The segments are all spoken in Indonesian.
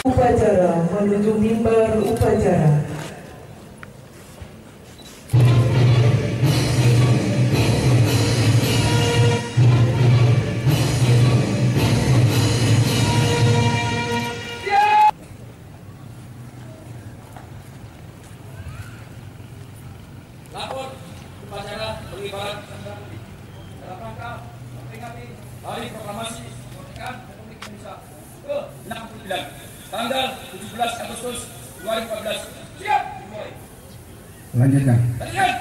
Upacara menuju mimbar upacara. Lapor upacara pengibaran sandal dalam rangka memperingati Hari Proklamasi Kemerdekaan Republik Indonesia ke-69 tanggal 17 Agustus 2014. Siap dimulai. Lanjutkan. Lanjutkan.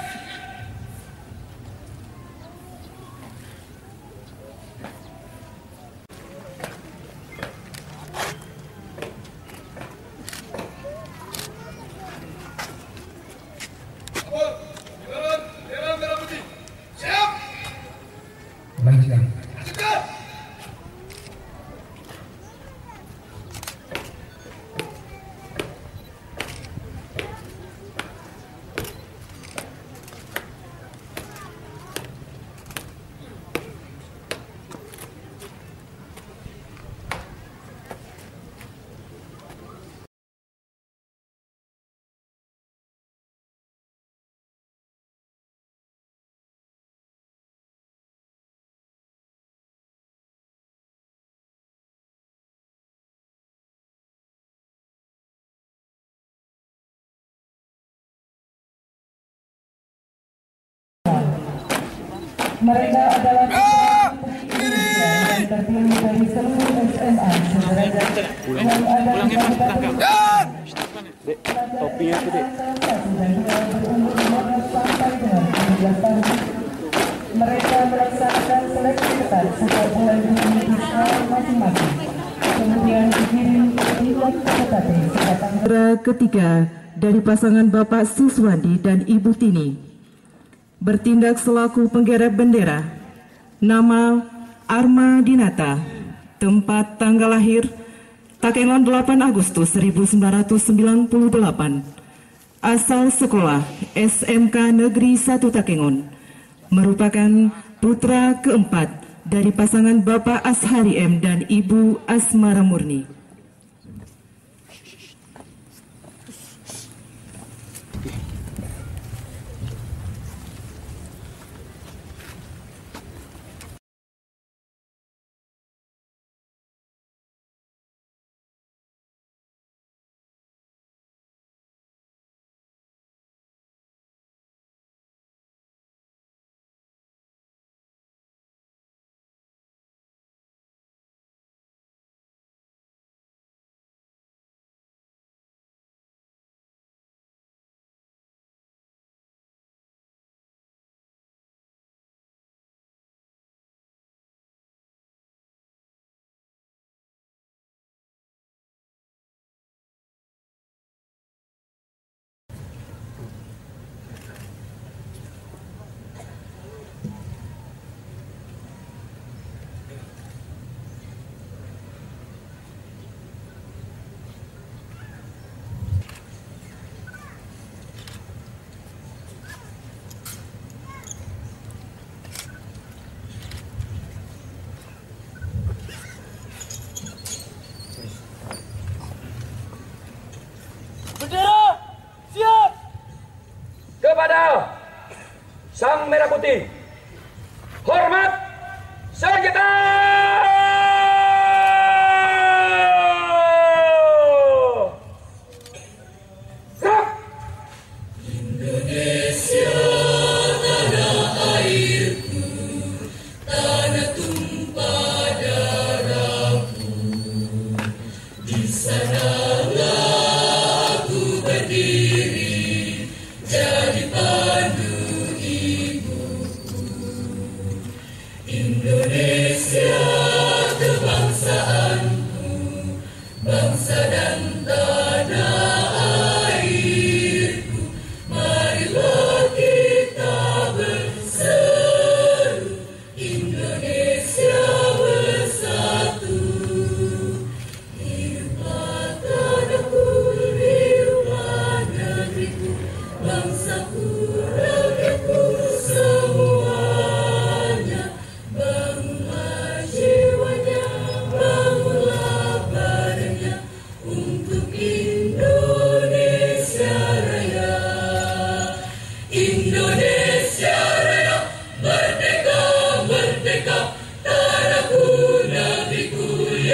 Mereka adalah putri Indonesia yang terpilih dari seluruh SMA sederajat yang ada di Kabupaten topinya itu dek. dan berumur 15 sampai dengan 17 tahun. Mereka melaksanakan seleksi ketat sejak mulai di sekolah masing-masing. Kemudian dikirim di Kabupaten sekatan ketiga dari pasangan Bapak Suswandi dan Ibu Tini. Bertindak selaku penggerek bendera. Nama Arma Dinata. Tempat tanggal lahir Takengon 8 Agustus 1998. Asal sekolah SMK Negeri 1 Takengon. Merupakan putra keempat dari pasangan Bapak Ashari M dan Ibu Asmara Murni. Bendera siap. Kepada Sang Merah Putih, hormat senjata. Indonesia tanah airku, tanah tumpah darahku, di sanalah ku berdiri jadi pandu ibuku.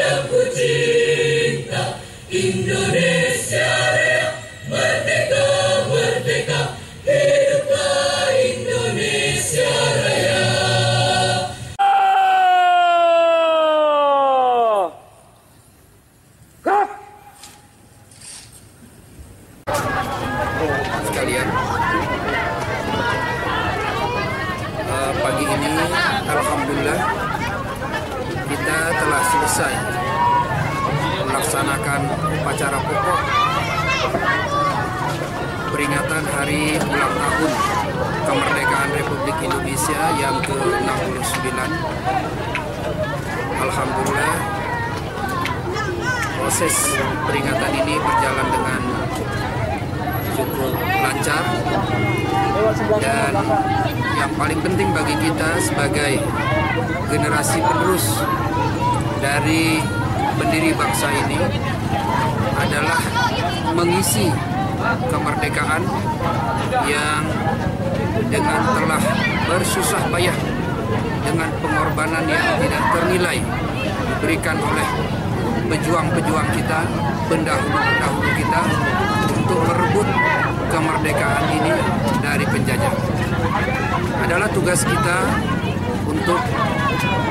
yang ku cinta, Indonesia Raya, merdeka, merdeka, hiduplah Indonesia Raya. Sekalian, pagi ini alhamdulillah kita telah selesai melaksanakan upacara pokok peringatan hari ulang tahun kemerdekaan Republik Indonesia yang ke-69. Alhamdulillah proses peringatan ini berjalan dengan cukup lancar, dan yang paling penting bagi kita sebagai generasi penerus dari pendiri bangsa ini adalah mengisi kemerdekaan yang dengan telah bersusah payah dengan pengorbanan yang tidak ternilai diberikan oleh pejuang-pejuang kita, pendahulu-pendahulu kita untuk merebut kemerdekaan ini dari penjajah. Adalah tugas kita untuk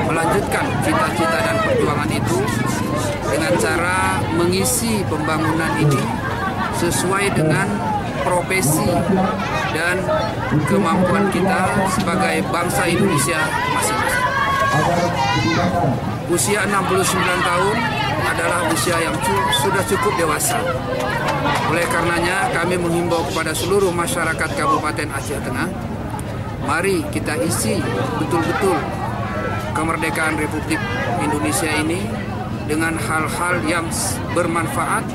melanjutkan cita-cita dan perjuangan itu dengan cara mengisi pembangunan ini sesuai dengan profesi dan kemampuan kita sebagai bangsa Indonesia masing-masing. Usia 69 tahun adalah usia yang sudah cukup dewasa. Oleh karenanya kami menghimbau kepada seluruh masyarakat Kabupaten Aceh Tengah, mari kita isi betul-betul kemerdekaan Republik Indonesia ini dengan hal-hal yang bermanfaat,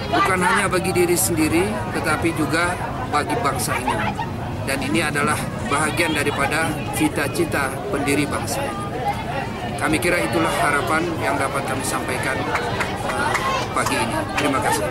bukan hanya bagi diri sendiri, tetapi juga bagi bangsa ini. Dan ini adalah bahagian daripada cita-cita pendiri bangsa ini. Kami kira itulah harapan yang dapat kami sampaikan pagi ini. Terima kasih.